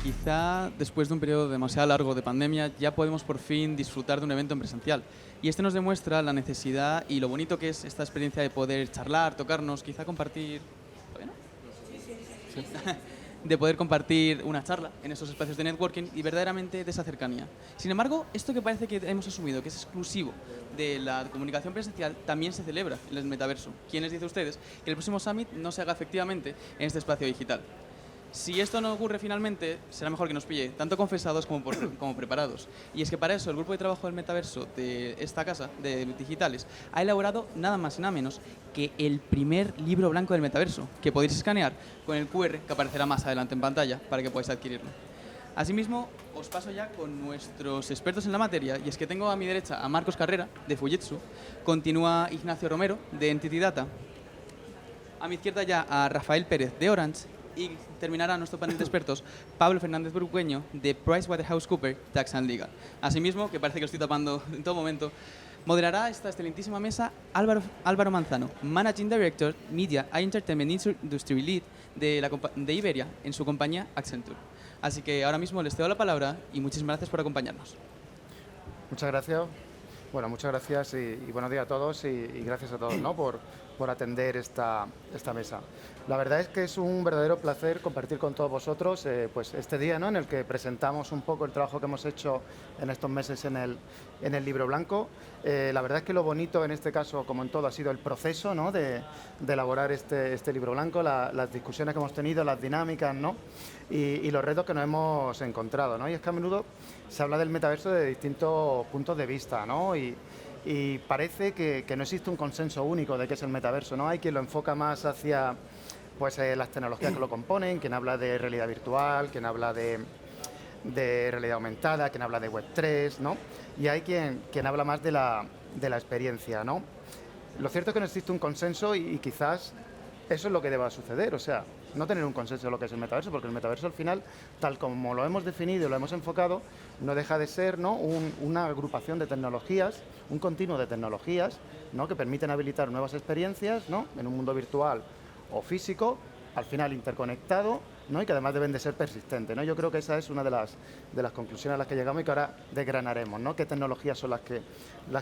quizá después de un periodo demasiado largo de pandemia ya podemos por fin disfrutar de un evento en presencial. Y este nos demuestra la necesidad y lo bonito que es esta experiencia de poder charlar, tocarnos, quizá compartir... ¿Todavía no? Sí. De poder compartir una charla en esos espacios de networking y verdaderamente de esa cercanía. Sin embargo, esto que parece que hemos asumido que es exclusivo de la comunicación presencial también se celebra en el metaverso. ¿Quién les dice a ustedes que el próximo Summit no se haga efectivamente en este espacio digital? Si esto no ocurre finalmente, será mejor que nos pille tanto confesados como preparados. Y es que para eso el grupo de trabajo del metaverso de esta casa de digitales ha elaborado nada más y nada menos que el primer libro blanco del metaverso, que podéis escanear con el QR que aparecerá más adelante en pantalla para que podáis adquirirlo. Asimismo, os paso ya con nuestros expertos en la materia, y es que tengo a mi derecha a Marcos Carrera, de Fujitsu, continúa Ignacio Romero, de Entity Data, a mi izquierda ya a Rafael Pérez, de Orange, y terminará nuestro panel de expertos Pablo Fernández Burgueño, de PricewaterhouseCoopers Tax and Legal. Asimismo, que parece que lo estoy tapando en todo momento, moderará esta excelentísima mesa Álvaro Manzano, Managing Director, Media and Entertainment Industry Lead de Iberia, en su compañía Accenture. Así que ahora mismo les cedo la palabra y muchísimas gracias por acompañarnos. Muchas gracias. Bueno, muchas gracias y buenos días a todos y gracias a todos, ¿no?, por atender esta mesa. La verdad es que es un verdadero placer compartir con todos vosotros pues este día, ¿no?, en el que presentamos un poco el trabajo que hemos hecho en estos meses en el libro blanco. La verdad es que lo bonito en este caso, como en todo, ha sido el proceso, ¿no?, de elaborar este libro blanco, las discusiones que hemos tenido, las dinámicas, ¿no?, y los retos que nos hemos encontrado, ¿no? Y es que a menudo se habla del metaverso de distintos puntos de vista, ¿no? Y parece que no existe un consenso único de qué es el metaverso, ¿no? Hay quien lo enfoca más hacia pues, las tecnologías que lo componen, quien habla de realidad virtual, quien habla de realidad aumentada, quien habla de Web3, ¿no? Y hay quien habla más de la experiencia, ¿no? Lo cierto es que no existe un consenso y quizás eso es lo que deba suceder, o sea, no tener un consenso de lo que es el metaverso, porque el metaverso al final, tal como lo hemos definido y lo hemos enfocado, no deja de ser, ¿no?, una agrupación de tecnologías, un continuo de tecnologías, ¿no?, que permiten habilitar nuevas experiencias, ¿no?, en un mundo virtual o físico, al final interconectado, ¿no?, y que además deben de ser persistentes, ¿no? Yo creo que esa es una de las conclusiones a las que llegamos y que ahora desgranaremos, ¿no?, qué tecnologías son las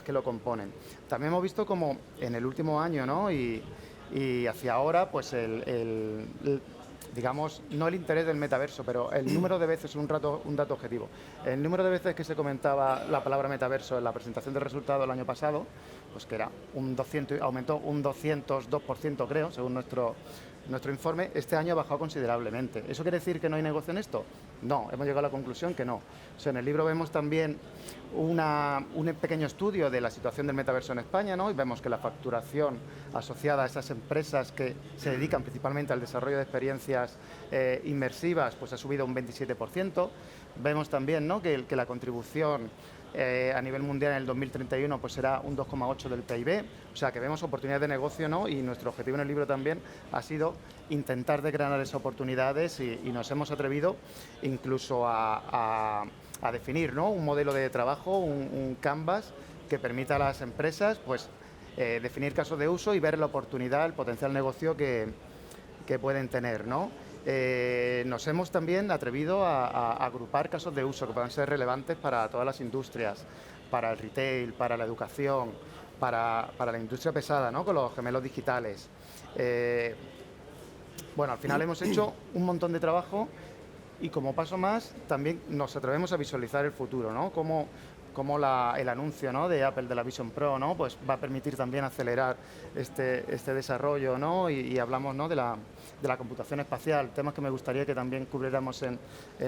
que lo componen. También hemos visto como en el último año, ¿no?, y hacia ahora, pues digamos, no el interés del metaverso, pero el número de veces, un dato objetivo, el número de veces que se comentaba la palabra metaverso en la presentación del resultado el año pasado, pues que era aumentó un 202%, creo, según nuestro informe. Este año ha bajado considerablemente. ¿Eso quiere decir que no hay negocio en esto? No, hemos llegado a la conclusión que no. O sea, en el libro vemos también un pequeño estudio de la situación del metaverso en España, ¿no? Y vemos que la facturación asociada a esas empresas que se dedican principalmente al desarrollo de experiencias inmersivas, pues ha subido un 27%. Vemos también, ¿no?, que la contribución a nivel mundial en el 2031 pues será un 2,8 del PIB, o sea que vemos oportunidades de negocio, ¿no?, y nuestro objetivo en el libro también ha sido intentar desgranar esas oportunidades y nos hemos atrevido incluso a definir, ¿no?, un modelo de trabajo, un canvas que permita a las empresas pues definir casos de uso y ver la oportunidad, el potencial negocio que pueden tener, ¿no? Nos hemos también atrevido a agrupar casos de uso que puedan ser relevantes para todas las industrias, para el retail, para la educación, para la industria pesada, ¿no?, con los gemelos digitales. Bueno, al final hemos hecho un montón de trabajo y como paso más también nos atrevemos a visualizar el futuro, ¿no? Como el anuncio, ¿no?, de Apple de la Vision Pro, ¿no?, pues va a permitir también acelerar este desarrollo, ¿no? Y hablamos, ¿no?, de la computación espacial, temas que me gustaría que también cubriéramos en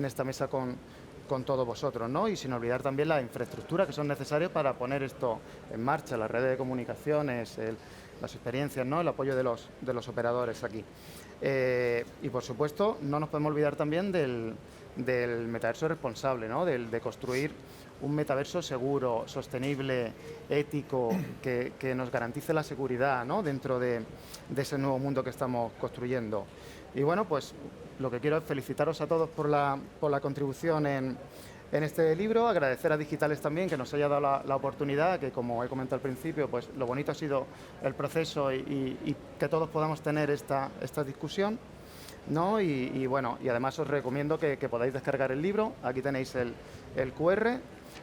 esta mesa con todos vosotros, ¿no? Y sin olvidar también la infraestructura que son necesarias para poner esto en marcha, las redes de comunicaciones, las experiencias, ¿no?, el apoyo de los operadores aquí. Y por supuesto no nos podemos olvidar también del metaverso responsable, ¿no?, de construir un metaverso seguro, sostenible, ético, que nos garantice la seguridad, ¿no?, dentro de ese nuevo mundo que estamos construyendo. Y bueno, pues lo que quiero es felicitaros a todos por la contribución en este libro, agradecer a Digitales también que nos haya dado la oportunidad, que como he comentado al principio, pues lo bonito ha sido el proceso y que todos podamos tener esta discusión. ¿no? Bueno, y además os recomiendo que podáis descargar el libro. Aquí tenéis el QR,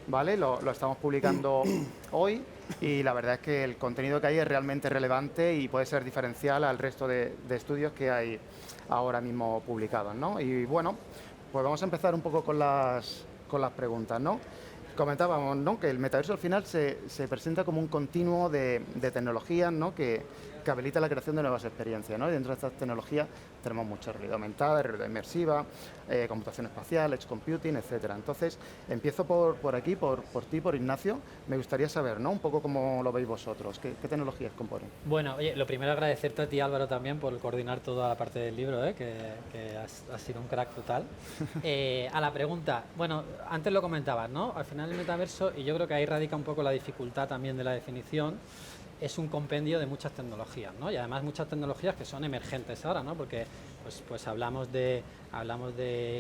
¿vale? Lo estamos publicando hoy y la verdad es que el contenido que hay es realmente relevante y puede ser diferencial al resto de estudios que hay ahora mismo publicados, ¿no? Y bueno, pues vamos a empezar un poco con las preguntas, ¿no? Comentábamos, ¿no?, que el metaverso al final se presenta como un continuo de tecnologías, ¿no?, que habilita la creación de nuevas experiencias, ¿no? Y dentro de estas tecnologías tenemos mucha realidad aumentada, realidad inmersiva, computación espacial, edge computing, etcétera. Entonces, empiezo por aquí, por ti, por Ignacio. Me gustaría saber, ¿no?, un poco cómo lo veis vosotros, qué tecnologías componen. Bueno, oye, lo primero agradecerte a ti, Álvaro, también por coordinar toda la parte del libro, que has sido un crack total. A la pregunta, bueno, antes lo comentabas, ¿no? Al final el metaverso, y yo creo que ahí radica un poco la dificultad también de la definición, es un compendio de muchas tecnologías, ¿no? Y además muchas tecnologías que son emergentes ahora, ¿no? Porque pues hablamos de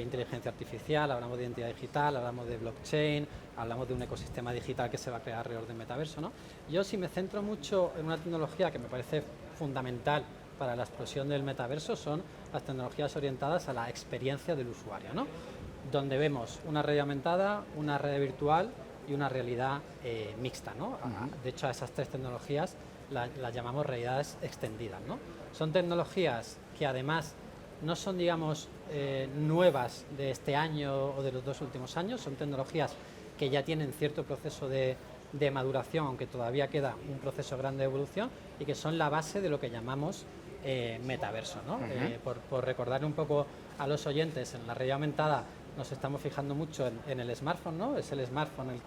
inteligencia artificial, hablamos de identidad digital, hablamos de blockchain, hablamos de un ecosistema digital que se va a crear alrededor del metaverso, ¿no? Yo, si me centro mucho en una tecnología que me parece fundamental para la explosión del metaverso, son las tecnologías orientadas a la experiencia del usuario, ¿no? Donde vemos una realidad aumentada, una realidad virtual y una realidad mixta, ¿no? De hecho, a esas tres tecnologías las llamamos realidades extendidas, ¿no? Son tecnologías que además no son, digamos, nuevas de este año o de los 2 últimos años, son tecnologías que ya tienen cierto proceso de maduración, aunque todavía queda un proceso grande de evolución, y que son la base de lo que llamamos metaverso, ¿no? Por recordarle un poco a los oyentes, en la realidad aumentada nos estamos fijando mucho en el smartphone, ¿no? Es el smartphone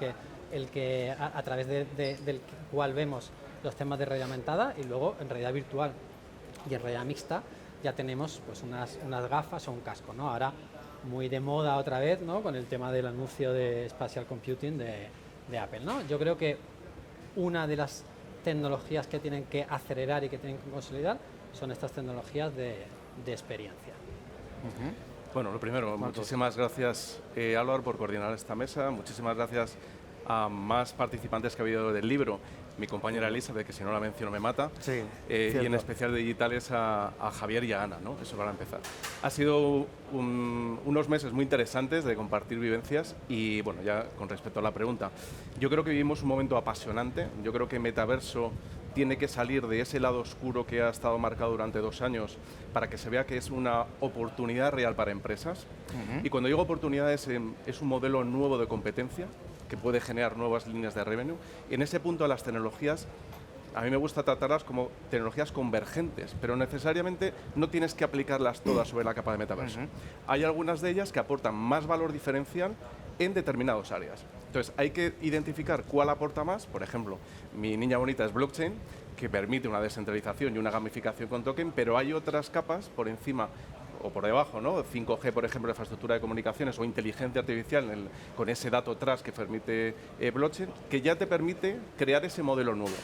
el que a través del cual vemos los temas de realidad aumentada, y luego en realidad virtual y en realidad mixta ya tenemos pues unas gafas o un casco, ¿no? Ahora muy de moda otra vez, ¿no?, con el tema del anuncio de Spatial Computing de Apple, ¿no? Yo creo que una de las tecnologías que tienen que acelerar y que tienen que consolidar son estas tecnologías de experiencia. Bueno, lo primero, muchísimas gracias, Álvaro, por coordinar esta mesa. Muchísimas gracias a más participantes que ha habido del libro. Mi compañera Elizabeth, que si no la menciono me mata. Sí, y en especial de digitales a Javier y a Ana, ¿no? Eso para empezar. Ha sido unos meses muy interesantes de compartir vivencias y, bueno, ya con respecto a la pregunta, yo creo que vivimos un momento apasionante. Yo creo que Metaverso tiene que salir de ese lado oscuro que ha estado marcado durante 2 años para que se vea que es una oportunidad real para empresas. Y cuando digo oportunidades, es un modelo nuevo de competencia que puede generar nuevas líneas de revenue. Y en ese punto las tecnologías, a mí me gusta tratarlas como tecnologías convergentes, pero necesariamente no tienes que aplicarlas todas sobre la capa de metaverso. Hay algunas de ellas que aportan más valor diferencial en determinadas áreas. Entonces, hay que identificar cuál aporta más. Por ejemplo, mi niña bonita es blockchain, que permite una descentralización y una gamificación con token, pero hay otras capas por encima o por debajo, ¿no? 5G, por ejemplo, infraestructura de comunicaciones, o inteligencia artificial con ese dato trust que permite blockchain, que ya te permite crear ese modelo nuevo.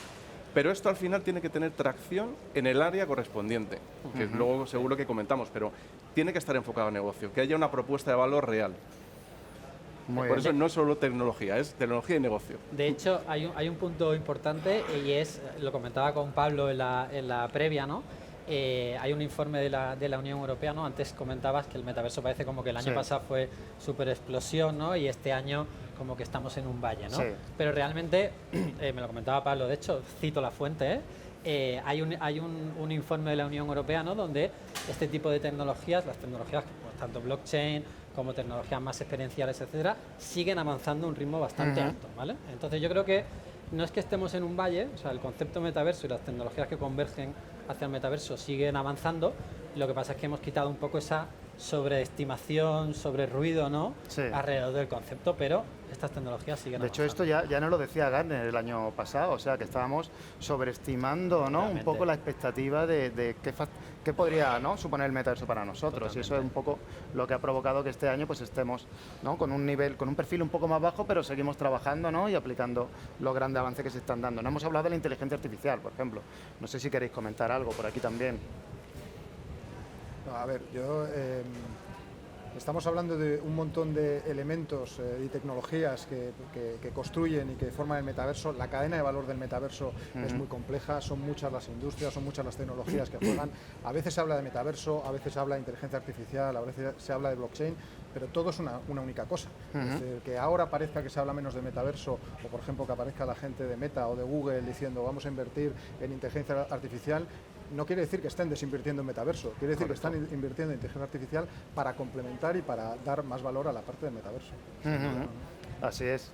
Pero esto al final tiene que tener tracción en el área correspondiente, que luego seguro que comentamos, pero tiene que estar enfocado en negocio, que haya una propuesta de valor real. Por eso no es solo tecnología, es tecnología y negocio. De hecho, hay un punto importante, y es, lo comentaba con Pablo en la previa, ¿no? Hay un informe de la Unión Europea, ¿no? Antes comentabas que el metaverso parece como que el año pasado fue súper explosión, ¿no? Y este año como que estamos en un valle, ¿no? Pero realmente, me lo comentaba Pablo, de hecho, cito la fuente, hay un informe de la Unión Europea, ¿no?, donde este tipo de tecnologías, las tecnologías, pues, tanto blockchain como tecnologías más experienciales, etcétera, siguen avanzando a un ritmo bastante alto, ¿vale? Entonces yo creo que no es que estemos en un valle, o sea, el concepto metaverso y las tecnologías que convergen hacia el metaverso siguen avanzando. Lo que pasa es que hemos quitado un poco esa sobreestimación, sobre ruido, ¿no?, alrededor del concepto, pero estas tecnologías siguen avanzando. De hecho, esto ya nos lo decía Gartner el año pasado, o sea, que estábamos sobreestimando, ¿no?, un poco la expectativa de qué podría, ¿no?, suponer el metaverso para nosotros. Totalmente. Y eso es un poco lo que ha provocado que este año pues estemos, ¿no?, con un perfil un poco más bajo, pero seguimos trabajando, ¿no?, y aplicando los grandes avances que se están dando. No hemos hablado de la inteligencia artificial, por ejemplo. No sé si queréis comentar algo por aquí también. No, a ver, yo Estamos hablando de un montón de elementos y tecnologías que construyen y que forman el metaverso. La cadena de valor del metaverso es muy compleja, son muchas las industrias, son muchas las tecnologías que juegan. A veces se habla de metaverso, a veces se habla de inteligencia artificial, a veces se habla de blockchain, pero todo es una única cosa. Es decir, que ahora parezca que se habla menos de metaverso, o por ejemplo que aparezca la gente de Meta o de Google diciendo vamos a invertir en inteligencia artificial, no quiere decir que estén desinvirtiendo en metaverso, quiere decir que están invirtiendo en inteligencia artificial para complementar y para dar más valor a la parte del metaverso. Así es.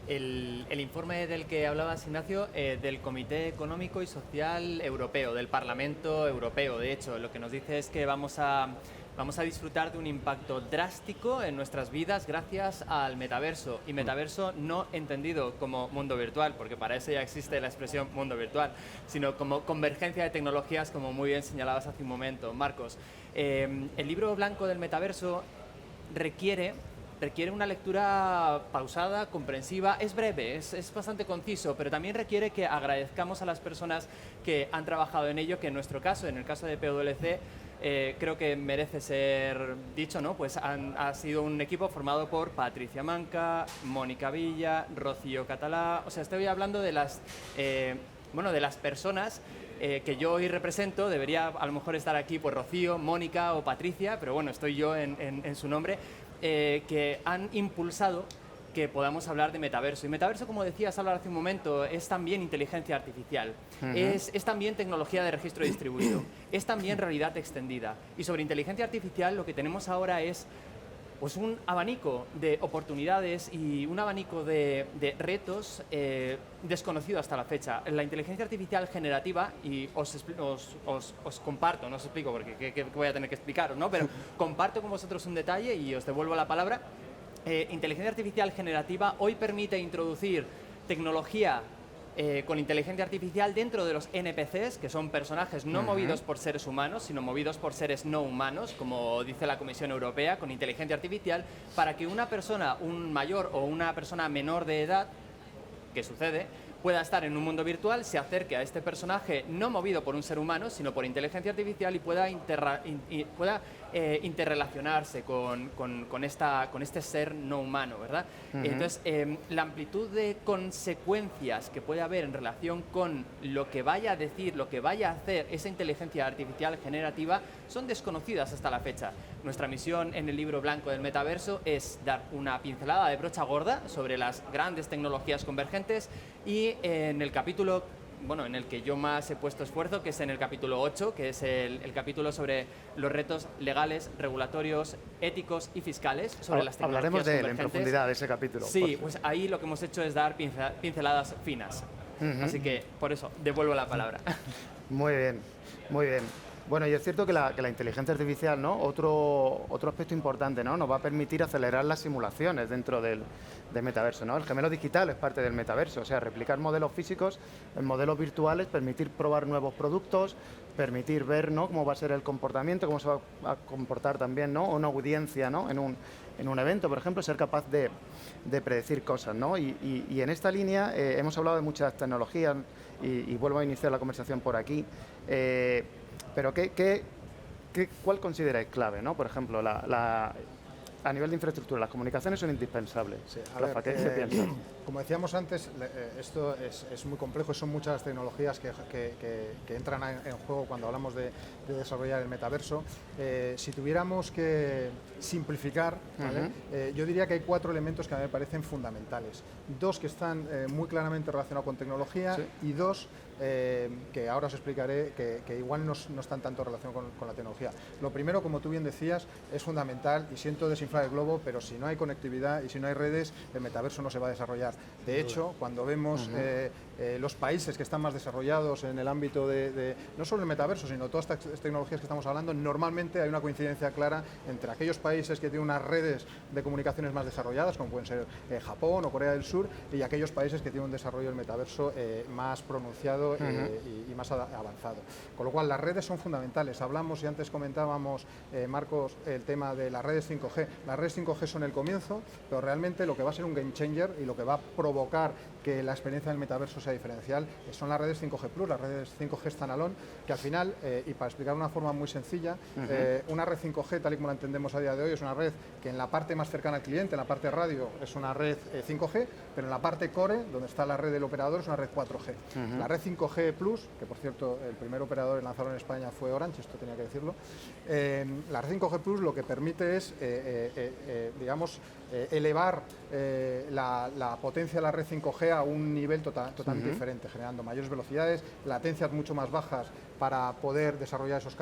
El informe del que hablabas, Ignacio, del Comité Económico y Social Europeo, del Parlamento Europeo, de hecho, lo que nos dice es que vamos a disfrutar de un impacto drástico en nuestras vidas gracias al metaverso. Y metaverso no entendido como mundo virtual, porque para eso ya existe la expresión mundo virtual, sino como convergencia de tecnologías, como muy bien señalabas hace un momento, Marcos. El libro blanco del metaverso requiere una lectura pausada, comprensiva, es breve, es bastante conciso, pero también requiere que agradezcamos a las personas que han trabajado en ello, que en nuestro caso, en el caso de PWC, creo que merece ser dicho, ¿no? Pues ha sido un equipo formado por Patricia Manca, Mónica Villa, Rocío Catalá. O sea, estoy hablando de las personas que yo hoy represento. Debería a lo mejor estar aquí pues Rocío, Mónica o Patricia, pero bueno, estoy yo en su nombre, que han impulsado que podamos hablar de metaverso. Y metaverso, como decías, Álvaro, hace un momento, es también inteligencia artificial, es también tecnología de registro distribuido, es también realidad extendida. Y sobre inteligencia artificial lo que tenemos ahora es pues un abanico de oportunidades y un abanico de retos desconocido hasta la fecha. La inteligencia artificial generativa, y os comparto, no os explico porque que voy a tener que explicaros, ¿no? Pero comparto con vosotros un detalle y os devuelvo la palabra. Inteligencia artificial generativa hoy permite introducir tecnología con inteligencia artificial dentro de los NPCs, que son personajes no movidos por seres humanos, sino movidos por seres no humanos, como dice la Comisión Europea, con inteligencia artificial, para que una persona, un mayor o una persona menor de edad, que sucede, pueda estar en un mundo virtual, se acerque a este personaje no movido por un ser humano, sino por inteligencia artificial y pueda interrelacionarse con este ser no humano, ¿verdad? Entonces, la amplitud de consecuencias que puede haber en relación con lo que vaya a decir, lo que vaya a hacer esa inteligencia artificial generativa son desconocidas hasta la fecha. Nuestra misión en el libro blanco del metaverso es dar una pincelada de brocha gorda sobre las grandes tecnologías convergentes y en el capítulo en el que yo más he puesto esfuerzo, que es en el capítulo 8, que es el capítulo sobre los retos legales, regulatorios, éticos y fiscales sobre las tecnologías Hablaremos de él en convergentes. profundidad, de ese capítulo. Sí, pues ahí lo que hemos hecho es dar pinceladas finas. Así que, por eso, devuelvo la palabra. Muy bien, muy bien. Bueno, y es cierto que la inteligencia artificial, ¿no? Otro aspecto importante, ¿no? Nos va a permitir acelerar las simulaciones dentro del metaverso, ¿no? El gemelo digital es parte del metaverso, o sea, replicar modelos físicos en modelos virtuales, permitir probar nuevos productos, permitir ver, ¿no?, cómo va a ser el comportamiento, cómo se va a comportar también, ¿no?, una audiencia, ¿no?, en un evento, por ejemplo, ser capaz de predecir cosas, ¿no? Y en esta línea hemos hablado de muchas tecnologías y vuelvo a iniciar la conversación por aquí. Pero ¿cuál consideráis clave, ¿no? Por ejemplo, a nivel de infraestructura, las comunicaciones son indispensables. Sí, Rafa, ¿qué piensas? Como decíamos antes, esto es muy complejo, son muchas las tecnologías que entran en juego cuando hablamos de desarrollar el metaverso. Si tuviéramos que simplificar, ¿vale? Yo diría que hay 4 elementos que a mí me parecen fundamentales. 2 que están muy claramente relacionados con tecnología, sí, y 2 que ahora os explicaré que igual no están tanto relacionados con la tecnología. Lo primero, como tú bien decías, es fundamental, y siento desinflar el globo, pero si no hay conectividad y si no hay redes, el metaverso no se va a desarrollar. De hecho, cuando vemos los países que están más desarrollados en el ámbito de no solo el metaverso, sino todas estas tecnologías que estamos hablando, normalmente hay una coincidencia clara entre aquellos países que tienen unas redes de comunicaciones más desarrolladas, como pueden ser Japón o Corea del Sur, y aquellos países que tienen un desarrollo del metaverso más pronunciado y más avanzado. Con lo cual, las redes son fundamentales. Hablamos y antes comentábamos, Marcos, el tema de las redes 5G. Las redes 5G son el comienzo, pero realmente lo que va a ser un game changer y lo que va a provocar que la experiencia del metaverso sea diferencial son las redes 5G Plus, las redes 5G standalone, que al final, y para explicar de una forma muy sencilla, una red 5G, tal y como la entendemos a día de de hoy es una red que en la parte más cercana al cliente, en la parte radio, es una red 5G, pero en la parte core, donde está la red del operador, es una red 4G. La red 5G Plus, que por cierto el primer operador en lanzarlo en España fue Orange, esto tenía que decirlo, la red 5G Plus lo que permite es, digamos, elevar la potencia de la red 5G a un nivel totalmente diferente, generando mayores velocidades, latencias mucho más bajas para poder desarrollar esos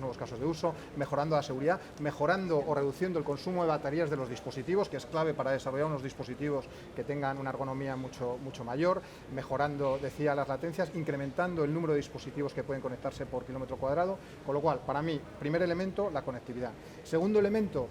nuevos casos de uso, mejorando la seguridad, mejorando o reduciendo el consumo de baterías de los dispositivos, que es clave para desarrollar unos dispositivos que tengan una ergonomía mucho mayor, mejorando, decía, las latencias, incrementando el número de dispositivos que pueden conectarse por kilómetro cuadrado, con lo cual, para mí, primer elemento, la conectividad. Segundo elemento,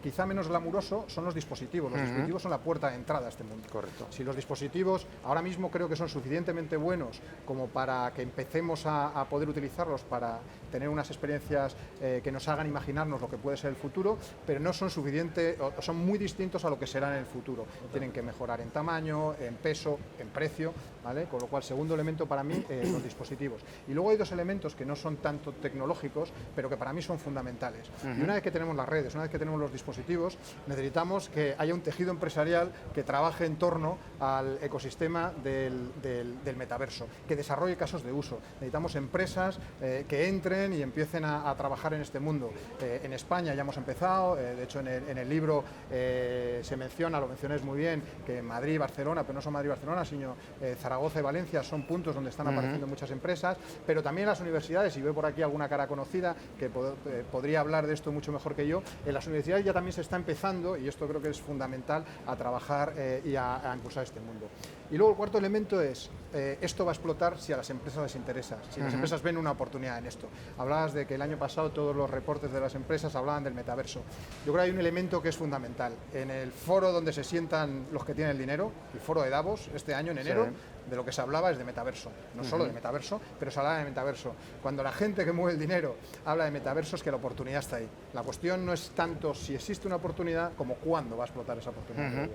quizá menos glamuroso, son los dispositivos. Los dispositivos son la puerta de entrada a este mundo. Correcto. Si los dispositivos ahora mismo creo que son suficientemente buenos como para que empecemos a poder utilizarlos para tener unas experiencias que nos hagan imaginarnos lo que puede ser el futuro, pero no son suficientes o son muy distintos a lo que será en el futuro. Tienen que mejorar en tamaño, en peso, en precio, ¿vale? Con lo cual, segundo elemento para mí, los dispositivos. Y luego hay dos elementos que no son tanto tecnológicos, pero que para mí son fundamentales. Y una vez que tenemos las redes, una vez que tenemos los dispositivos, necesitamos que haya un tejido empresarial que trabaje en torno al ecosistema del metaverso, que desarrolle casos de uso. Necesitamos empresas que entren y empiecen a trabajar en este mundo. En España ya hemos empezado, de hecho en el libro se menciona, lo mencionáis muy bien, que Madrid y Barcelona, pero no son Madrid y Barcelona, sino Zaragoza y Valencia son puntos donde están apareciendo muchas empresas, pero también las universidades, y veo por aquí alguna cara conocida que podría hablar de esto mucho mejor que yo, en las universidades ya también se está empezando, y esto creo que es fundamental, a trabajar y a impulsar este mundo. Y luego el cuarto elemento es, esto va a explotar si a las empresas les interesa, si las empresas ven una oportunidad en esto. Hablabas de que el año pasado todos los reportes de las empresas hablaban del metaverso. Yo creo que hay un elemento que es fundamental. En el foro donde se sientan los que tienen el dinero, el foro de Davos, este año en enero, de lo que se hablaba es de metaverso. No solo de metaverso, pero se hablaba de metaverso. Cuando la gente que mueve el dinero habla de metaverso es que la oportunidad está ahí. La cuestión no es tanto si existe una oportunidad como cuándo va a explotar esa oportunidad.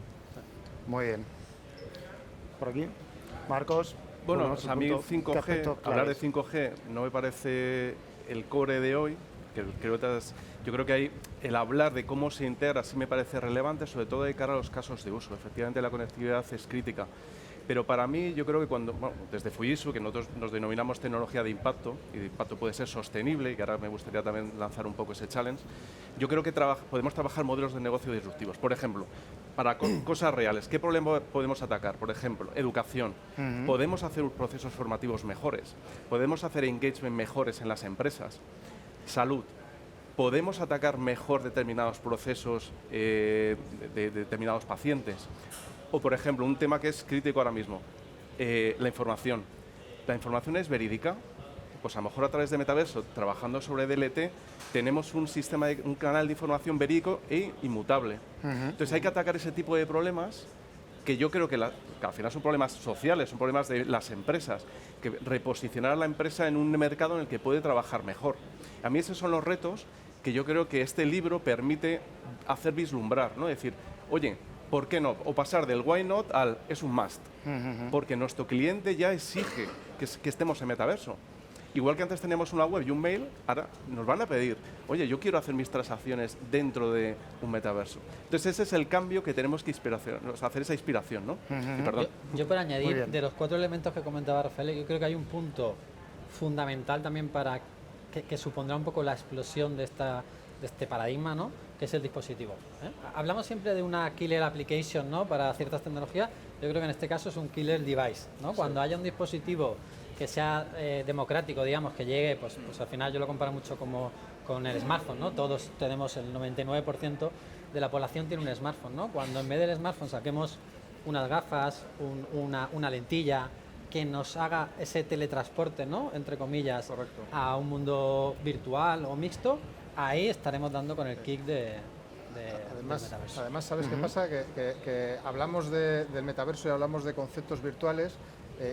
Muy bien. Por aquí, Marcos. Bueno, a mí 5G, hablar de 5G no me parece el core de hoy, que yo creo que hay el hablar de cómo se integra sí me parece relevante, sobre todo de cara a los casos de uso. Efectivamente la conectividad es crítica. Pero para mí, yo creo que desde Fujitsu, que nosotros nos denominamos tecnología de impacto, y de impacto puede ser sostenible, y que ahora me gustaría también lanzar un poco ese challenge, yo creo que podemos trabajar modelos de negocio disruptivos. Por ejemplo, para cosas reales, ¿qué problema podemos atacar? Por ejemplo, educación. Podemos hacer procesos formativos mejores, podemos hacer engagement mejores en las empresas. Salud. Podemos atacar mejor determinados procesos de determinados pacientes. O, por ejemplo, un tema que es crítico ahora mismo, la información. ¿La información es verídica? Pues a lo mejor a través de Metaverso, trabajando sobre DLT, tenemos un canal de información verídico e inmutable. Entonces hay que atacar ese tipo de problemas que yo creo que al final son problemas sociales, son problemas de las empresas, que reposicionar a la empresa en un mercado en el que puede trabajar mejor. A mí esos son los retos que yo creo que este libro permite hacer vislumbrar, ¿no? Es decir, oye, ¿por qué no? O pasar del why not al es un must. Porque nuestro cliente ya exige que estemos en metaverso. Igual que antes teníamos una web y un mail, ahora nos van a pedir, oye, yo quiero hacer mis transacciones dentro de un metaverso. Entonces ese es el cambio que tenemos que hacer esa inspiración, ¿no? Y perdón. Yo por añadir, de los 4 elementos que comentaba Rafael, yo creo que hay un punto fundamental también para que supondrá un poco la explosión de este paradigma, ¿no? Que es el dispositivo. Hablamos siempre de una killer application, ¿no? Para ciertas tecnologías. Yo creo que en este caso es un killer device, ¿no? Sí. Cuando haya un dispositivo que sea democrático, digamos, que llegue, pues al final yo lo comparo mucho como con el smartphone, ¿no? Todos tenemos, el 99% de la población tiene un smartphone, ¿no? Cuando en vez del smartphone saquemos unas gafas, una lentilla, que nos haga ese teletransporte, ¿no? Entre comillas, correcto, a un mundo virtual o mixto, ahí estaremos dando con el kick del metaverso. Además, ¿sabes qué pasa? Que hablamos del metaverso y hablamos de conceptos virtuales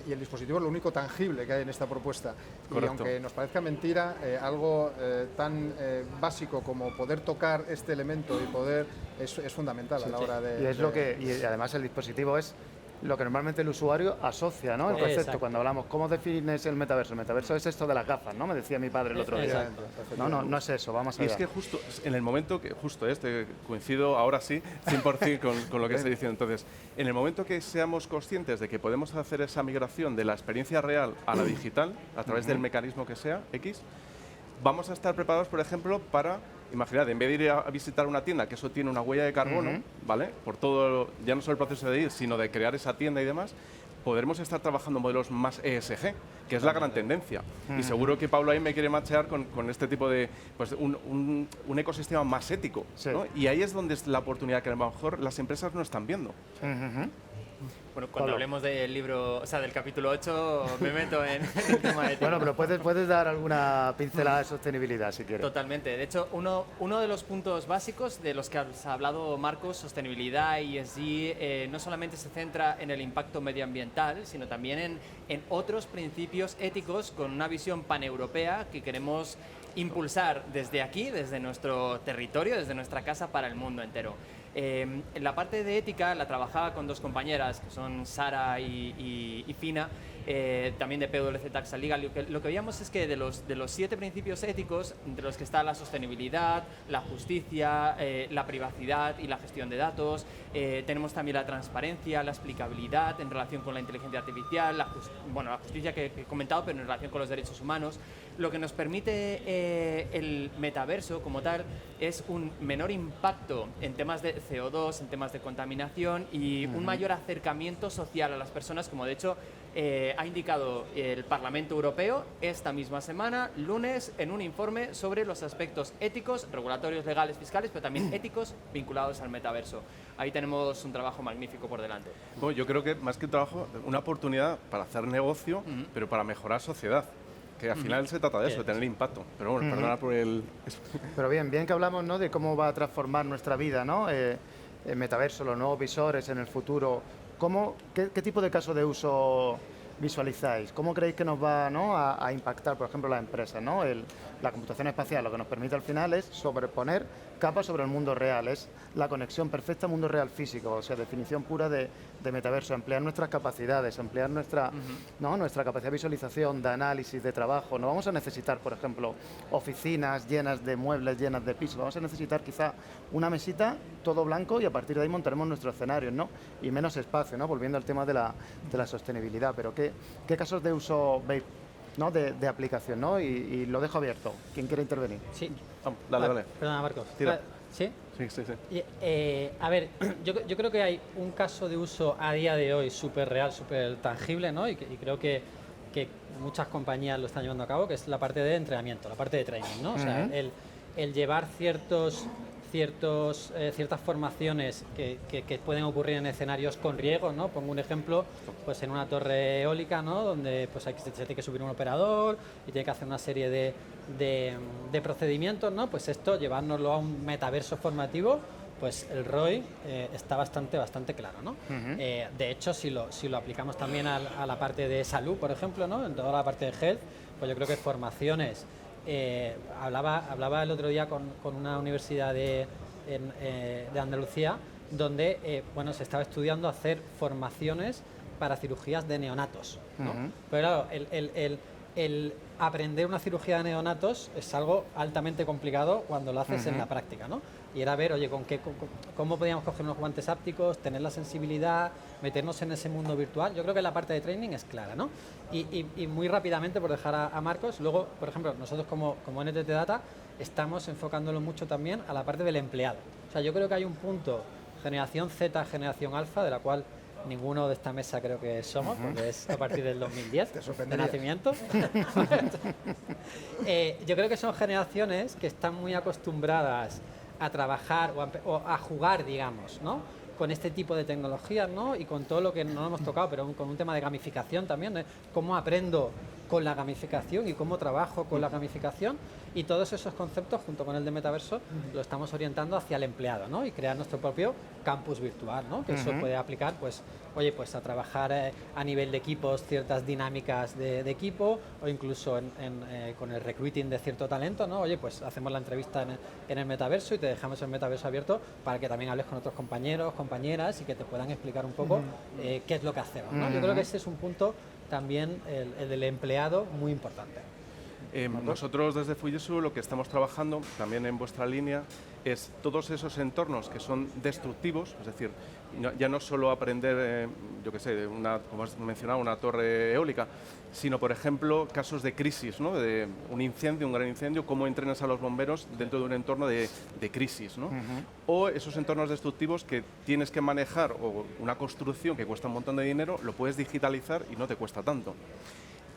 y el dispositivo es lo único tangible que hay en esta propuesta. Correcto. Y aunque nos parezca mentira, algo tan básico como poder tocar este elemento y poder es fundamental a la hora de... Y además el dispositivo es lo que normalmente el usuario asocia, ¿no? El concepto. Exacto. Cuando hablamos, ¿cómo defines el metaverso? El metaverso es esto de las gafas, ¿no? Me decía mi padre el otro día. Exacto. No es eso, vamos Y allá. es que justo en el momento que, coincido ahora sí, 100% con lo que estoy diciendo. Entonces, en el momento que seamos conscientes de que podemos hacer esa migración de la experiencia real a la digital, a través del mecanismo que sea, X, vamos a estar preparados, por ejemplo, para, imaginad, en vez de ir a visitar una tienda, que eso tiene una huella de carbono, ¿vale? Por todo, ya no solo el proceso de ir, sino de crear esa tienda y demás, podremos estar trabajando modelos más ESG, que es la gran tendencia. Y seguro que Pablo ahí me quiere machear con este tipo de, pues, un ecosistema más ético, Sí. ¿no? Y ahí es donde es la oportunidad que a lo mejor las empresas no están viendo. Bueno, cuando Pablo. hablemos del libro, o sea, del capítulo 8, me meto en el tema de Bueno, pero puedes dar alguna pincelada de sostenibilidad si quieres. Totalmente. De hecho, uno de los puntos básicos de los que has hablado, Marcos, sostenibilidad y ESG, no solamente se centra en el impacto medioambiental, sino también en otros principios éticos con una visión paneuropea que queremos impulsar desde aquí, desde nuestro territorio, desde nuestra casa para el mundo entero. En la parte de ética la trabajaba con dos compañeras, que son Sara y Fina, también de PwC Tax and Legal. Lo que veíamos es que de los 7 principios éticos, entre los que está la sostenibilidad, la justicia, la privacidad y la gestión de datos, tenemos también la transparencia, la explicabilidad en relación con la inteligencia artificial, la justicia que he comentado, pero en relación con los derechos humanos. Lo que nos permite el metaverso como tal es un menor impacto en temas de CO2, en temas de contaminación y un mayor acercamiento social a las personas, como de hecho ha indicado el Parlamento Europeo esta misma semana, lunes, en un informe sobre los aspectos éticos, regulatorios, legales, fiscales, pero también éticos vinculados al metaverso. Ahí tenemos un trabajo magnífico por delante. Bueno, yo creo que más que un trabajo, una oportunidad para hacer negocio, pero para mejorar sociedad. Que al final se trata de eso, de tener impacto. Pero bueno, perdona por el... Pero bien que hablamos, ¿no?, de cómo va a transformar nuestra vida, ¿no? El metaverso, los nuevos visores en el futuro. ¿Qué tipo de caso de uso visualizáis? ¿Cómo creéis que nos va, ¿no?, a impactar, por ejemplo, las empresas, ¿no? La computación espacial lo que nos permite al final es sobreponer capas sobre el mundo real, es la conexión perfecta al mundo real físico, o sea, definición pura de metaverso, emplear nuestras capacidades, emplear nuestra capacidad de visualización, de análisis, de trabajo. No vamos a necesitar, por ejemplo, oficinas llenas de muebles, llenas de pisos, vamos a necesitar quizá una mesita, todo blanco, y a partir de ahí montaremos nuestros escenarios, ¿no? Y menos espacio, ¿no? Volviendo al tema de la sostenibilidad. Pero ¿qué casos de uso veis, ¿no?, de aplicación, ¿no? Y lo dejo abierto. ¿Quién quiere intervenir? Sí. Dale. Perdona, Marcos. Tira. ¿Sí? Sí. Y, a ver, yo creo que hay un caso de uso a día de hoy súper real, súper tangible, ¿no? Y creo que muchas compañías lo están llevando a cabo, que es la parte de entrenamiento, la parte de training, ¿no? O sea, el llevar ciertas formaciones que pueden ocurrir en escenarios con riesgos, ¿no? Pongo un ejemplo, pues en una torre eólica, ¿no?, donde pues se tiene que subir un operador y tiene que hacer una serie de procedimientos, ¿no? Pues esto, llevárnoslo a un metaverso formativo, pues el ROI está bastante claro, ¿no? De hecho, si lo aplicamos también a la parte de salud, por ejemplo, ¿no?, en toda la parte de health, pues yo creo que formaciones. Hablaba el otro día con una universidad de Andalucía, donde se estaba estudiando hacer formaciones para cirugías de neonatos, ¿no? Pero claro, el aprender una cirugía de neonatos es algo altamente complicado cuando lo haces en la práctica, ¿no? Y era ver, oye, cómo podíamos coger unos guantes ápticos, tener la sensibilidad, meternos en ese mundo virtual. Yo creo que la parte de training es clara, ¿no? Y muy rápidamente, por dejar a Marcos, luego, por ejemplo, nosotros como NTT Data estamos enfocándolo mucho también a la parte del empleado. O sea, yo creo que hay un punto, generación Z, generación alfa, de la cual ninguno de esta mesa creo que somos, porque es a partir del 2010 de nacimiento. Yo creo que son generaciones que están muy acostumbradas a trabajar o a jugar, digamos, ¿no?, con este tipo de tecnologías, ¿no?, y con todo lo que no hemos tocado, pero con un tema de gamificación también, ¿no? Cómo aprendo con la gamificación y cómo trabajo con la gamificación, y todos esos conceptos junto con el de metaverso lo estamos orientando hacia el empleado, ¿no? Y crear nuestro propio campus virtual, ¿no? Que eso puede aplicar, pues, oye, pues a trabajar a nivel de equipos ciertas dinámicas de equipo, o incluso con el recruiting de cierto talento, ¿no? Oye, pues hacemos la entrevista en el metaverso y te dejamos el metaverso abierto para que también hables con otros compañeros, compañeras, y que te puedan explicar un poco qué es lo que hacemos, ¿no? Yo creo que ese es un punto también, el del empleado, muy importante. Nosotros desde Fujitsu lo que estamos trabajando también en vuestra línea es todos esos entornos que son destructivos, es decir, ya no solo aprender, yo qué sé, como has mencionado, una torre eólica, sino, por ejemplo, casos de crisis, ¿no? De un incendio, un gran incendio, cómo entrenas a los bomberos dentro de un entorno de crisis, ¿no? O esos entornos destructivos que tienes que manejar, o una construcción que cuesta un montón de dinero, lo puedes digitalizar y no te cuesta tanto.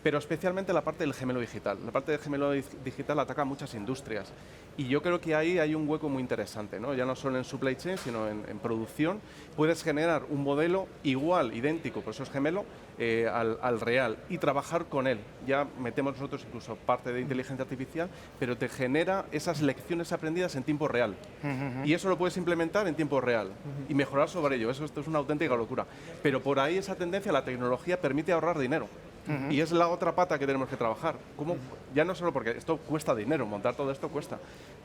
Pero especialmente la parte del gemelo digital. La parte del gemelo digital ataca a muchas industrias y yo creo que ahí hay un hueco muy interesante, ¿no? Ya no solo en supply chain, sino en producción. Puedes generar un modelo igual, idéntico, por eso es gemelo, al real y trabajar con él. Ya metemos nosotros incluso parte de inteligencia artificial, pero te genera esas lecciones aprendidas en tiempo real. Y eso lo puedes implementar en tiempo real y mejorar sobre ello. Esto es una auténtica locura. Pero por ahí esa tendencia, la tecnología permite ahorrar dinero. Y es la otra pata que tenemos que trabajar. ¿Cómo? Ya no solo porque esto cuesta dinero, montar todo esto cuesta.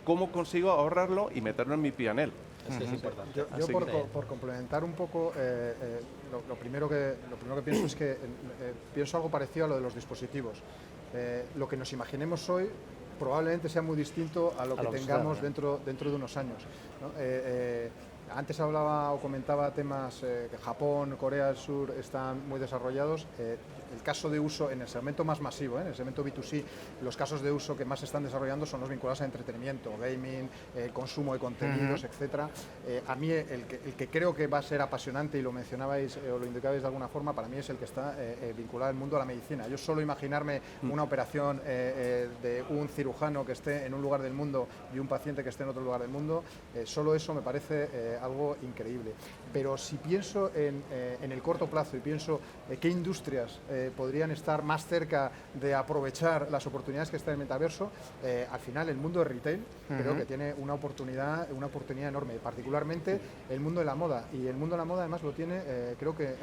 ¿Cómo consigo ahorrarlo y meterlo en mi P&L? Eso es importante. Yo por complementar un poco, lo primero que pienso es que pienso algo parecido a lo de los dispositivos. Lo que nos imaginemos hoy probablemente sea muy distinto a lo que tengamos dentro de unos años, ¿no? Antes hablaba o comentaba temas que Japón, Corea del Sur están muy desarrollados. El caso de uso en el segmento más masivo, en el segmento B2C, los casos de uso que más se están desarrollando son los vinculados a entretenimiento, gaming, consumo de contenidos, etcétera. A mí el que creo que va a ser apasionante, y lo mencionabais o lo indicabais de alguna forma, para mí es el que está vinculado al mundo de la medicina. Yo solo imaginarme una operación de un cirujano que esté en un lugar del mundo y un paciente que esté en otro lugar del mundo, solo eso me parece algo increíble. Pero si pienso en el corto plazo y pienso qué industrias podrían estar más cerca de aprovechar las oportunidades que está en el metaverso, al final el mundo de retail creo que tiene una oportunidad enorme, particularmente el mundo de la moda. Y el mundo de la moda además lo tiene, creo que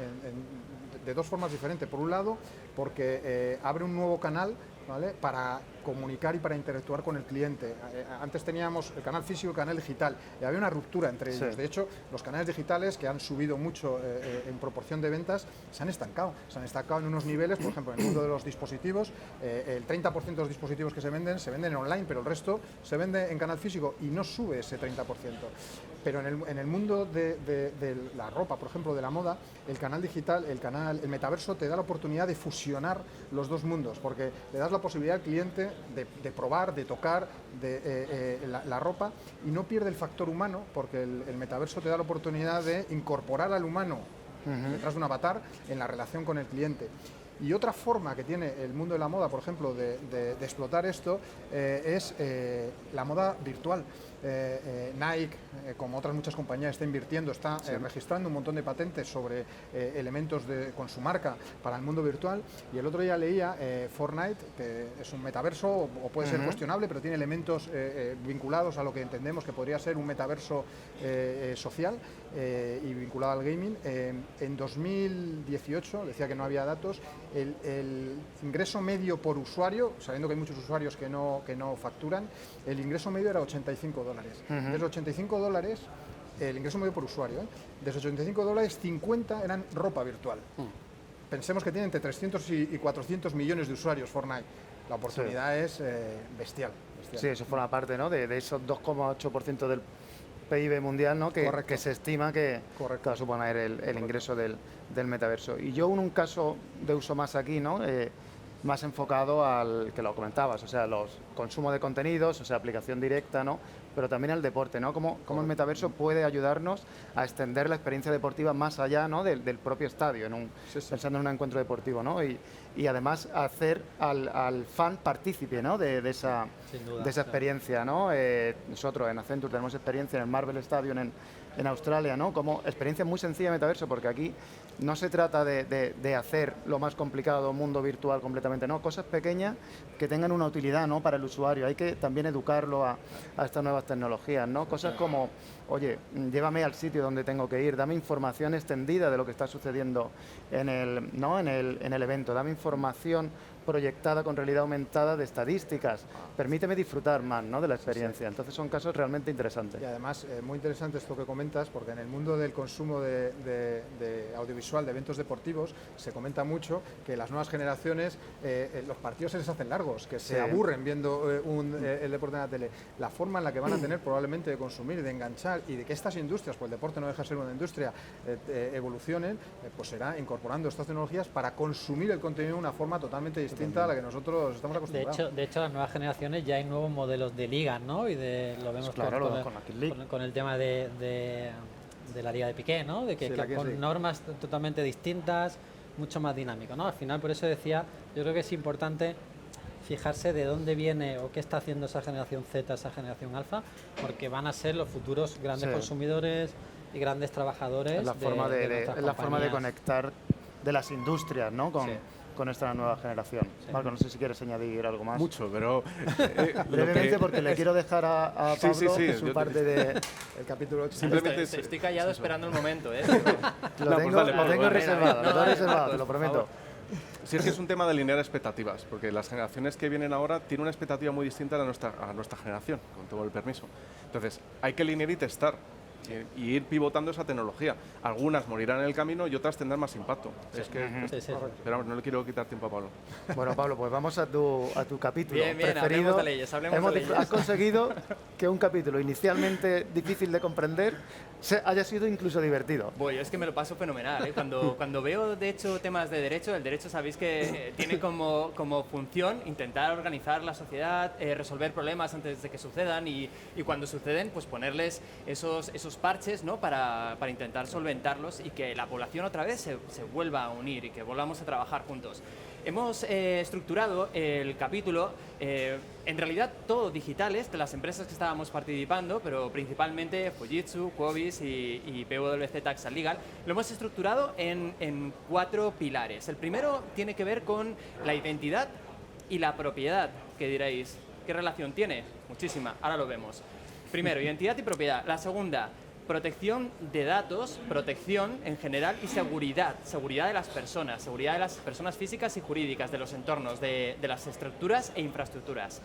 de dos formas diferentes. Por un lado, porque abre un nuevo canal, ¿vale?, para comunicar y para interactuar con el cliente. Antes teníamos el canal físico y el canal digital y había una ruptura entre ellos. De hecho, los canales digitales, que han subido mucho en proporción de ventas, se han estancado en unos niveles. Por ejemplo, en el mundo de los dispositivos, el 30% de los dispositivos que se venden online, pero el resto se vende en canal físico y no sube ese 30%. Pero en el mundo de la ropa, por ejemplo, de la moda, el canal digital, el metaverso te da la oportunidad de fusionar los dos mundos, porque le das la posibilidad al cliente de probar, de tocar la ropa, y no pierde el factor humano, porque el metaverso te da la oportunidad de incorporar al humano detrás de un avatar en la relación con el cliente. Y otra forma que tiene el mundo de la moda, por ejemplo, de explotar esto, es la moda virtual. Nike, como otras muchas compañías, está invirtiendo, está registrando un montón de patentes sobre elementos con su marca para el mundo virtual. Y el otro día leía Fortnite, que es un metaverso, o puede ser cuestionable, pero tiene elementos vinculados a lo que entendemos que podría ser un metaverso social y vinculado al gaming. En 2018, decía que no había datos, el ingreso medio por usuario, sabiendo que hay muchos usuarios que no facturan, el ingreso medio era $85. De los $85, el ingreso medio por usuario, de esos $85, 50 eran ropa virtual. Pensemos que tiene entre 300 y 400 millones de usuarios Fortnite. La oportunidad es bestial. Sí, eso forma parte, ¿no?, de esos 2,8% del PIB mundial, ¿no?, que se estima que va a suponer el ingreso del metaverso. Y yo un caso de uso más aquí, ¿no?, más enfocado al que lo comentabas, o sea, los consumo de contenidos, o sea, aplicación directa, ¿no?, pero también al deporte, ¿no? Cómo el metaverso puede ayudarnos a extender la experiencia deportiva más allá, ¿no?, del propio estadio, pensando en un encuentro deportivo, ¿no? Y además hacer al fan partícipe, ¿no?, de esa experiencia, ¿no? Nosotros en Accenture tenemos experiencia en el Marvel Stadium en Australia, ¿no? Como experiencia muy sencilla de metaverso, porque aquí no se trata de hacer lo más complicado, mundo virtual completamente, no, cosas pequeñas que tengan una utilidad, ¿no? Para el usuario. Hay que también educarlo a estas nuevas tecnologías, ¿no? Cosas como, oye, llévame al sitio donde tengo que ir, dame información extendida de lo que está sucediendo en el evento, dame información proyectada con realidad aumentada de estadísticas. Permíteme disfrutar más, ¿no? De la experiencia. Entonces son casos realmente interesantes. Y además, muy interesante esto que comentas, porque en el mundo del consumo de audiovisual, de eventos deportivos, se comenta mucho que las nuevas generaciones, los partidos se les hacen largos, que se aburren viendo el deporte en la tele. La forma en la que van a tener probablemente de consumir, de enganchar y de que estas industrias, pues el deporte no deja de ser una industria, evolucionen, pues será incorporando estas tecnologías para consumir el contenido de una forma totalmente distinta a la que nosotros estamos acostumbrados. De hecho, las nuevas generaciones ya hay nuevos modelos de ligas, ¿no? Y lo vemos con el tema de la Liga de Piqué, ¿no? De que con normas totalmente distintas, mucho más dinámico, ¿no? Al final, por eso decía, yo creo que es importante fijarse de dónde viene o qué está haciendo esa generación Z, esa generación alfa, porque van a ser los futuros grandes consumidores y grandes trabajadores. Es la forma de conectar de las industrias, ¿no? Con esta nueva generación. Marco, no sé si quieres añadir algo más. Mucho, pero... brevemente, porque le quiero dejar a Pablo su parte del capítulo 8. Simplemente estoy callado esperando el momento, ¿eh? Lo tengo reservado, te lo prometo. Sí, es que es un tema de alinear expectativas, porque las generaciones que vienen ahora tienen una expectativa muy distinta a nuestra generación, con todo el permiso. Entonces, hay que alinear y testar. Y ir pivotando esa tecnología. Algunas morirán en el camino y otras tendrán más impacto. Pero vamos, no le quiero quitar tiempo a Pablo. Bueno, Pablo, pues vamos a tu capítulo preferido. Hablemos de leyes. Has conseguido que un capítulo inicialmente difícil de comprender haya sido incluso divertido. Bueno, es que me lo paso fenomenal, ¿eh? Cuando veo, de hecho, temas de derecho, el derecho sabéis que tiene como función intentar organizar la sociedad, resolver problemas antes de que sucedan y cuando suceden, pues ponerles esos parches, ¿no? para intentar solventarlos y que la población otra vez se vuelva a unir y que volvamos a trabajar juntos. Hemos estructurado el capítulo, en realidad todo digitales de las empresas que estábamos participando, pero principalmente Fujitsu, Quobis y PwC Tax & Legal. Lo hemos estructurado en 4 pilares. El primero tiene que ver con la identidad y la propiedad, que diréis, ¿qué relación tiene? Muchísima, ahora lo vemos. Primero, identidad y propiedad. La segunda, protección de datos, protección en general y seguridad de las personas físicas y jurídicas, de los entornos, de las estructuras e infraestructuras.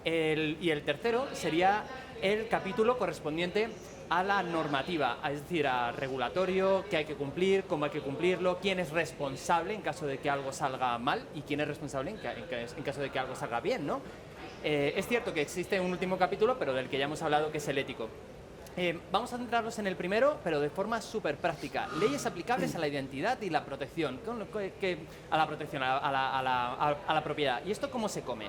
Y el tercero sería el capítulo correspondiente a la normativa, es decir, a regulatorio, qué hay que cumplir, cómo hay que cumplirlo, quién es responsable en caso de que algo salga mal y quién es responsable en caso de que algo salga bien, ¿no? Es cierto que existe un último capítulo, pero del que ya hemos hablado, que es el ético. Vamos a centrarnos en el primero, pero de forma súper práctica. Leyes aplicables a la identidad y la protección, a la propiedad. ¿Y esto cómo se come?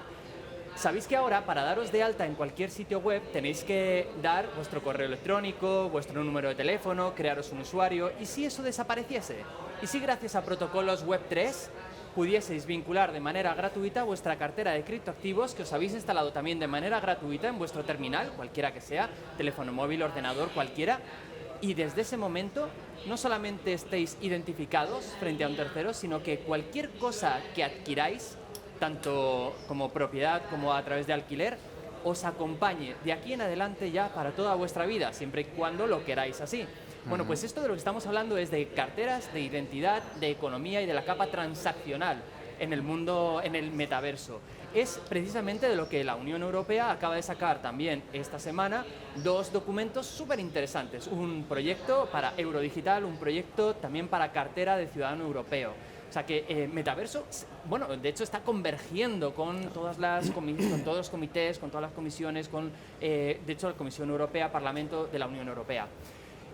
Sabéis que ahora, para daros de alta en cualquier sitio web, tenéis que dar vuestro correo electrónico, vuestro número de teléfono, crearos un usuario. ¿Y si eso desapareciese? ¿Y si gracias a protocolos Web 3 pudieseis vincular de manera gratuita vuestra cartera de criptoactivos que os habéis instalado también de manera gratuita en vuestro terminal, cualquiera que sea, teléfono móvil, ordenador, cualquiera, y desde ese momento no solamente estéis identificados frente a un tercero, sino que cualquier cosa que adquiráis, tanto como propiedad como a través de alquiler, os acompañe de aquí en adelante ya para toda vuestra vida, siempre y cuando lo queráis así. Bueno, pues esto de lo que estamos hablando es de carteras, de identidad, de economía y de la capa transaccional en el mundo, en el metaverso. Es precisamente de lo que la Unión Europea acaba de sacar también esta semana 2 documentos súper interesantes. Un proyecto para Eurodigital, un proyecto también para cartera de ciudadano europeo. O sea que metaverso, bueno, de hecho está convergiendo con todos los comités, con todas las comisiones, de hecho la Comisión Europea, Parlamento de la Unión Europea.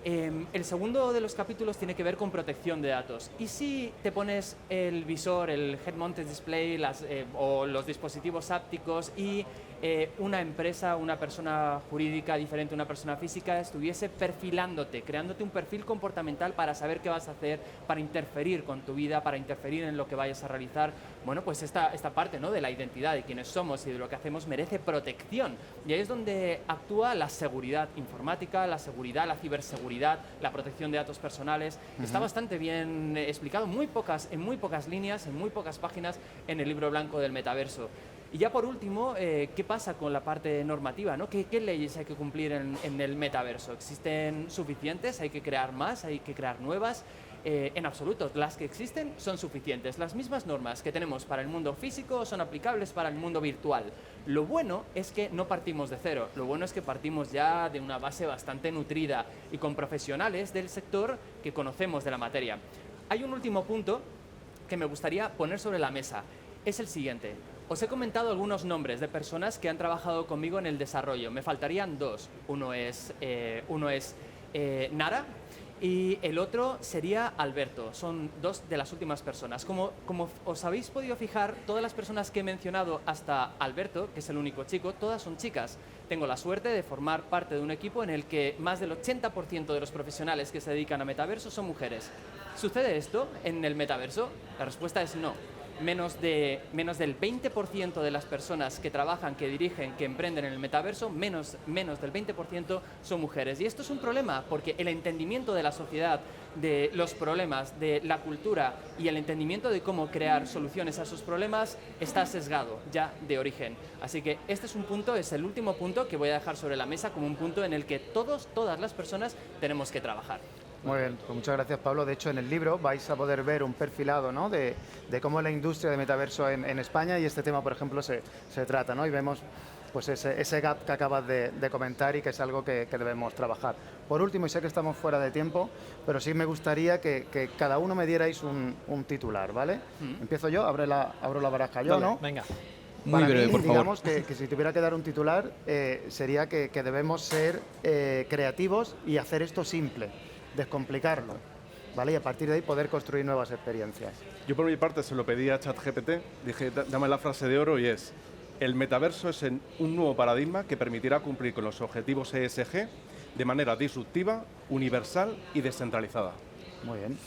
El segundo de los capítulos tiene que ver con protección de datos. ¿Y si te pones el visor, el Head Mounted Display o los dispositivos ápticos y una empresa, una persona jurídica diferente a una persona física, estuviese perfilándote, creándote un perfil comportamental para saber qué vas a hacer, para interferir con tu vida, para interferir en lo que vayas a realizar. Bueno, pues esta parte, ¿no?, de la identidad, de quiénes somos y de lo que hacemos merece protección. Y ahí es donde actúa la seguridad informática, la seguridad, la ciberseguridad, la protección de datos personales. Está bastante bien explicado, en muy pocas líneas, en muy pocas páginas en el libro blanco del metaverso. Y ya por último, ¿qué pasa con la parte normativa, ¿no? ¿Qué leyes hay que cumplir en el metaverso? ¿Existen suficientes? ¿Hay que crear más? ¿Hay que crear nuevas? En absoluto, las que existen son suficientes. Las mismas normas que tenemos para el mundo físico son aplicables para el mundo virtual. Lo bueno es que no partimos de cero, lo bueno es que partimos ya de una base bastante nutrida y con profesionales del sector que conocemos de la materia. Hay un último punto que me gustaría poner sobre la mesa. Es el siguiente. Os he comentado algunos nombres de personas que han trabajado conmigo en el desarrollo. Me faltarían dos. Uno es Nara y el otro sería Alberto. Son dos de las últimas personas. Como os habéis podido fijar, todas las personas que he mencionado hasta Alberto, que es el único chico, todas son chicas. Tengo la suerte de formar parte de un equipo en el que más del 80% de los profesionales que se dedican a metaverso son mujeres. ¿Sucede esto en el metaverso? La respuesta es no. Menos del 20% de las personas que trabajan, que dirigen, que emprenden en el metaverso, menos del 20% son mujeres. Y esto es un problema porque el entendimiento de la sociedad, de los problemas, de la cultura y el entendimiento de cómo crear soluciones a sus problemas está sesgado ya de origen. Así que este es un punto, es el último punto que voy a dejar sobre la mesa como un punto en el que todas las personas tenemos que trabajar. Muy bien, pues muchas gracias, Pablo. De hecho, en el libro vais a poder ver un perfilado, ¿no?, de cómo es la industria de metaverso en España, y este tema, por ejemplo, se trata, ¿no? Y vemos pues ese gap que acabas de comentar y que es algo que debemos trabajar. Por último, y sé que estamos fuera de tiempo, pero sí me gustaría que cada uno me dierais un titular, ¿vale? Empiezo yo, abro la baraja yo, Dale, ¿no? venga. Muy breve, por favor. Digamos que si tuviera que dar un titular, sería que debemos ser creativos y hacer esto simple, descomplicarlo, ¿vale? Y a partir de ahí poder construir nuevas experiencias. Yo por mi parte se lo pedí a ChatGPT, dije, dame la frase de oro, y es: el metaverso es un nuevo paradigma que permitirá cumplir con los objetivos ESG de manera disruptiva, universal y descentralizada. Muy bien.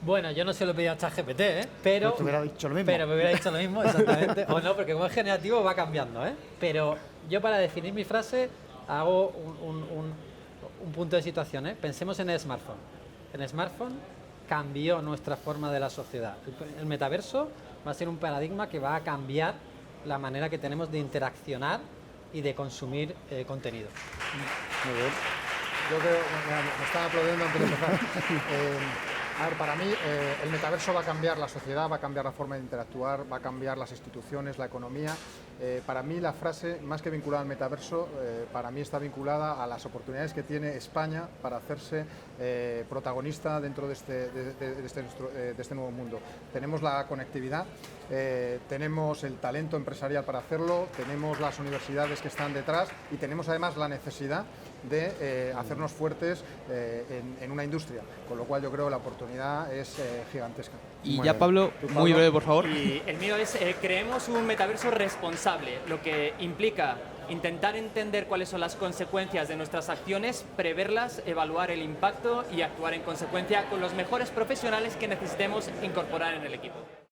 Bueno, yo no se lo pedí a ChatGPT, pero... Pues te hubiera dicho lo mismo. Pero me hubiera dicho lo mismo, exactamente. O no, porque como es generativo va cambiando, ¿eh? Pero yo, para definir mi frase, hago un punto de situación, ¿eh? Pensemos en el smartphone. El smartphone cambió nuestra forma de la sociedad. El metaverso va a ser un paradigma que va a cambiar la manera que tenemos de interaccionar y de consumir contenido. Muy bien. Yo creo, me están aplaudiendo antes de empezar. A ver, para mí el metaverso va a cambiar la sociedad, va a cambiar la forma de interactuar, va a cambiar las instituciones, la economía. Para mí la frase, más que vinculada al metaverso, para mí está vinculada a las oportunidades que tiene España para hacerse protagonista dentro de este nuevo mundo. Tenemos la conectividad, tenemos el talento empresarial para hacerlo, tenemos las universidades que están detrás y tenemos además la necesidad de hacernos fuertes en una industria, con lo cual yo creo que la oportunidad es gigantesca. Y Muy ya, bien. Pablo, muy breve, por favor. Y el mío es, creemos un metaverso responsable, lo que implica intentar entender cuáles son las consecuencias de nuestras acciones, preverlas, evaluar el impacto y actuar en consecuencia con los mejores profesionales que necesitemos incorporar en el equipo.